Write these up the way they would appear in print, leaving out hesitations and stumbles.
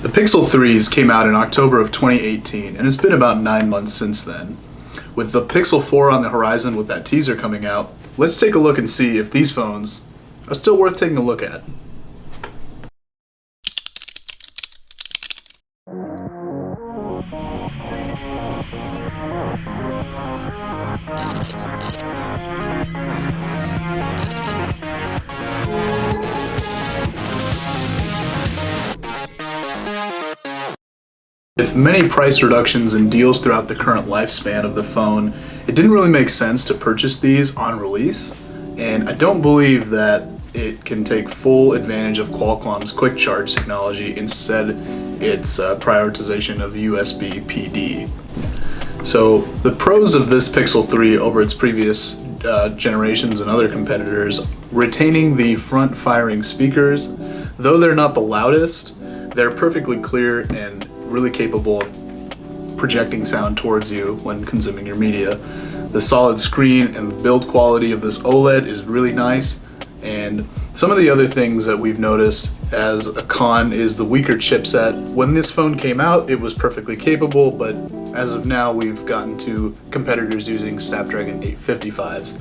The Pixel 3s came out in October of 2018, and it's been about 9 months since then. With the Pixel 4 on the horizon with that teaser coming out, let's take a look and see if these phones are still worth taking a look at. With many price reductions and deals throughout the current lifespan of the phone, it didn't really make sense to purchase these on release, and I don't believe that it can take full advantage of Qualcomm's quick charge technology, instead its prioritization of USB PD. So the pros of this Pixel 3 over its previous generations and other competitors: retaining the front firing speakers. Though they're not the loudest, they're perfectly clear and really capable of projecting sound towards you when consuming your media. The solid screen and the build quality of this OLED is really nice, and some of the other things that we've noticed as a con is the weaker chipset. When this phone came out, it was perfectly capable, but as of now we've gotten to competitors using Snapdragon 855s.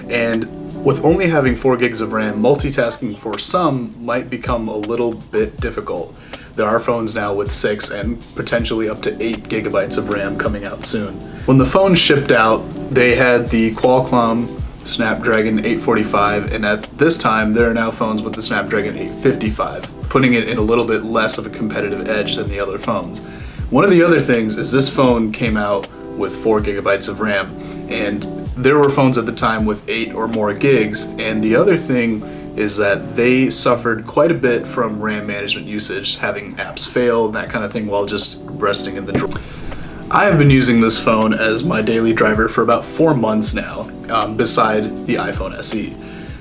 And with only having 4 gigs of RAM, multitasking for some might become a little bit difficult. There are phones now with 6 and potentially up to 8 gigabytes of RAM coming out soon. When the phone shipped out, they had the Qualcomm Snapdragon 845, and at this time there are now phones with the Snapdragon 855, putting it in a little bit less of a competitive edge than the other phones. One of the other things is this phone came out with 4 gigabytes of RAM, and there were phones at the time with 8 or more gigs, and the other thing is that they suffered quite a bit from RAM management usage, having apps fail and that kind of thing while just resting in the drawer. I have been using this phone as my daily driver for about 4 months now, beside the iPhone SE.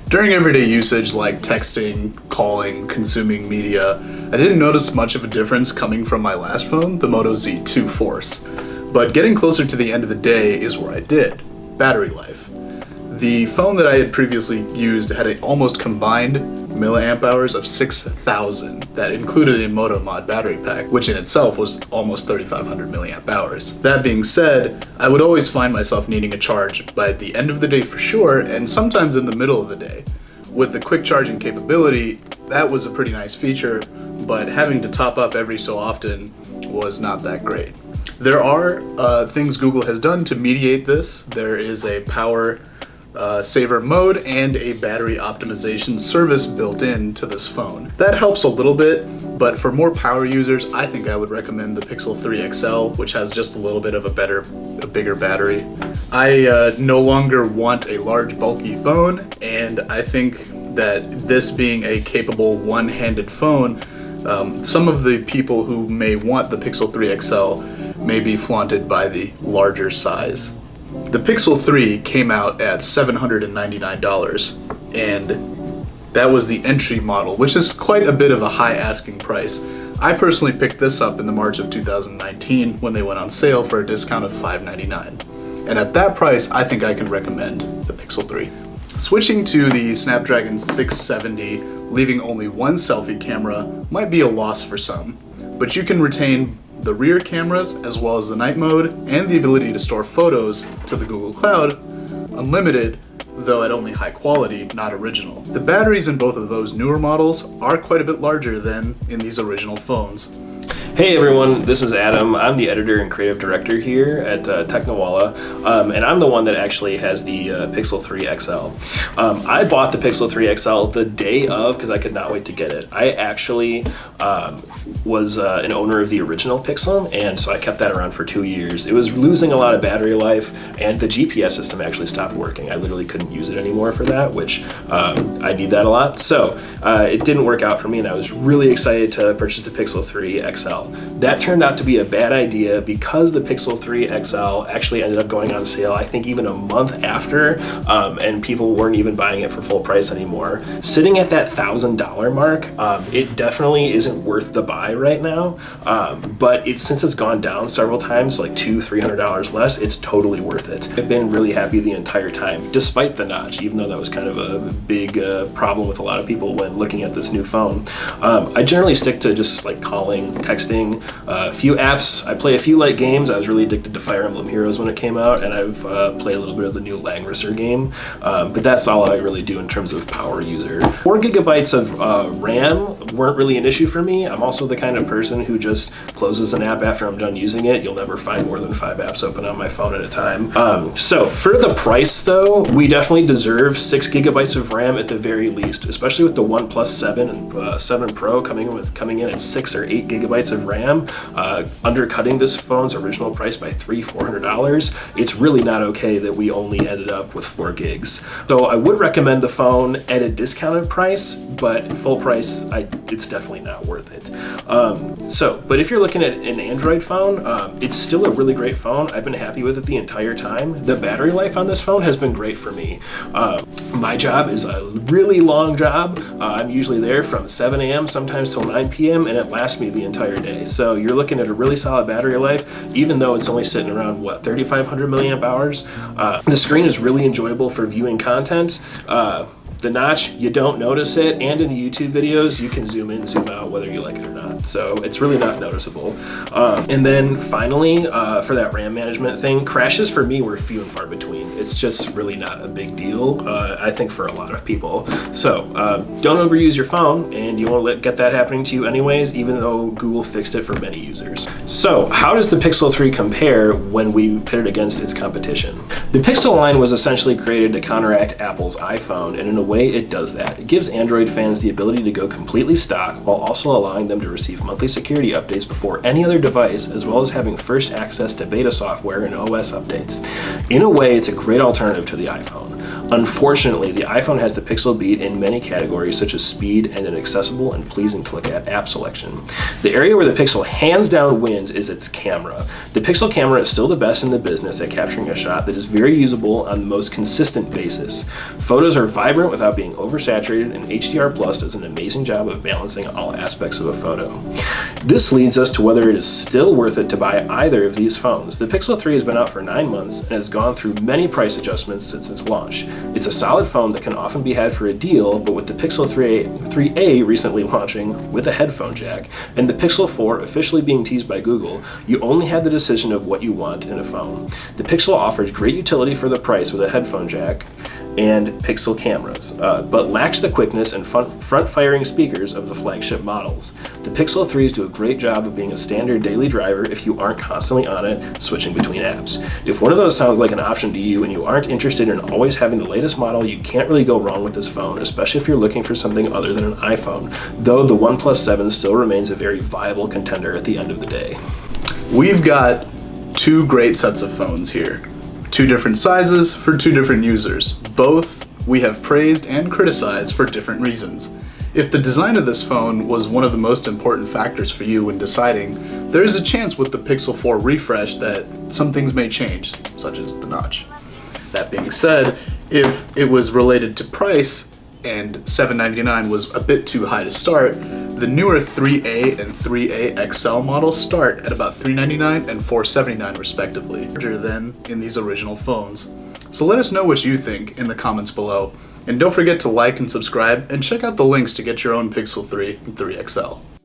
During everyday usage like texting, calling, consuming media, I didn't notice much of a difference coming from my last phone, the Moto Z2 Force. But getting closer to the end of the day is where I did. Battery life. The phone that I had previously used had an almost combined milliamp hours of 6,000 that included a Moto Mod battery pack, which in itself was almost 3,500 milliamp hours. That being said, I would always find myself needing a charge by the end of the day for sure, and sometimes in the middle of the day. With the quick charging capability, that was a pretty nice feature, but having to top up every so often was not that great. There are things Google has done to mediate this. There is a power saver mode and a battery optimization service built into this phone. That helps a little bit, but for more power users, I think I would recommend the Pixel 3 XL, which has just a little bit of a bigger battery. I no longer want a large, bulky phone, and I think that this being a capable one-handed phone, some of the people who may want the Pixel 3 XL may be flaunted by the larger size. The Pixel 3 came out at $799, and that was the entry model, which is quite a bit of a high asking price. I personally picked this up in the March of 2019 when they went on sale for a discount of $599. And at that price, I think I can recommend the Pixel 3. Switching to the Snapdragon 670, leaving only one selfie camera, might be a loss for some, but you can retain the rear cameras as well as the night mode and the ability to store photos to the Google Cloud, unlimited, though at only high quality, not original. The batteries in both of those newer models are quite a bit larger than in these original phones. Hey everyone, this is Adam. I'm the editor and creative director here at Technowalla, and I'm the one that actually has the Pixel 3 XL. I bought the Pixel 3 XL the day of because I could not wait to get it. I actually was an owner of the original Pixel, and so I kept that around for 2 years. It was losing a lot of battery life, and the GPS system actually stopped working. I literally couldn't use it anymore for that, which I need that a lot. So it didn't work out for me, and I was really excited to purchase the Pixel 3 XL. XL. That turned out to be a bad idea because the Pixel 3 XL actually ended up going on sale, I think even a month after, and people weren't even buying it for full price anymore. Sitting at that $1,000 mark, it definitely isn't worth the buy right now, but since it's gone down several times, like $200-$300 less, it's totally worth it. I've been really happy the entire time, despite the notch, even though that was kind of a big problem with a lot of people when looking at this new phone. I generally stick to just like calling, texting, a few apps. I play a few light games. I was really addicted to Fire Emblem Heroes when it came out, and I've played a little bit of the new Langrisser game, but that's all I really do in terms of power user. 4 gigabytes of RAM weren't really an issue for me. I'm also the kind of person who just closes an app after I'm done using it. You'll never find more than 5 apps open on my phone at a time. So for the price though, we definitely deserve 6 gigabytes of RAM at the very least, especially with the OnePlus 7 and 7 Pro coming in at 6 or 8 gigabytes of RAM, undercutting this phone's original price by $300-$400. It's really not okay that we only ended up with 4 gigs. So I would recommend the phone at a discounted price, but full price, it's definitely not worth it. But if you're looking at an Android phone, it's still a really great phone. I've been happy with it the entire time. The battery life on this phone has been great for me. My job is a really long job. I'm usually there from 7 a.m. sometimes till 9 p.m. and it lasts me the entire day. So you're looking at a really solid battery life, even though it's only sitting around 3,500 milliamp hours. The screen is really enjoyable for viewing content. The notch, you don't notice it, and in the YouTube videos, you can zoom in, zoom out, whether you like it or not. So it's really not noticeable. And then finally, for that RAM management thing, crashes for me were few and far between. It's just really not a big deal, I think, for a lot of people. So don't overuse your phone, and you won't get that happening to you anyways, even though Google fixed it for many users. So how does the Pixel 3 compare when we pit it against its competition? The Pixel line was essentially created to counteract Apple's iPhone, and in a way it does that. It gives Android fans the ability to go completely stock while also allowing them to receive monthly security updates before any other device, as well as having first access to beta software and OS updates. In a way, it's a great alternative to the iPhone. Unfortunately, the iPhone has the Pixel beat in many categories such as speed and an accessible and pleasing to look at app selection. The area where the Pixel hands down wins is its camera. The Pixel camera is still the best in the business at capturing a shot that is very usable on the most consistent basis. Photos are vibrant without being oversaturated, and HDR Plus does an amazing job of balancing all aspects of a photo. This leads us to whether it is still worth it to buy either of these phones. The Pixel 3 has been out for 9 months and has gone through many price adjustments since its launch. It's a solid phone that can often be had for a deal, but with the Pixel 3a recently launching with a headphone jack, and the Pixel 4 officially being teased by Google, you only have the decision of what you want in a phone. The Pixel offers great utility for the price with a headphone jack and Pixel cameras, but lacks the quickness and front-firing speakers of the flagship models. The Pixel 3s do a great job of being a standard daily driver if you aren't constantly on it, switching between apps. If one of those sounds like an option to you and you aren't interested in always having the latest model, you can't really go wrong with this phone, especially if you're looking for something other than an iPhone, though the OnePlus 7 still remains a very viable contender at the end of the day. We've got 2 great sets of phones here. 2 different sizes for 2 different users. Both we have praised and criticized for different reasons. If the design of this phone was one of the most important factors for you when deciding, there is a chance with the Pixel 4 refresh that some things may change, such as the notch. That being said, if it was related to price and $799 was a bit too high to start, the newer 3A and 3A XL models start at about $399 and $479 respectively, larger than in these original phones. So let us know what you think in the comments below, and don't forget to like and subscribe and check out the links to get your own Pixel 3 and 3 XL.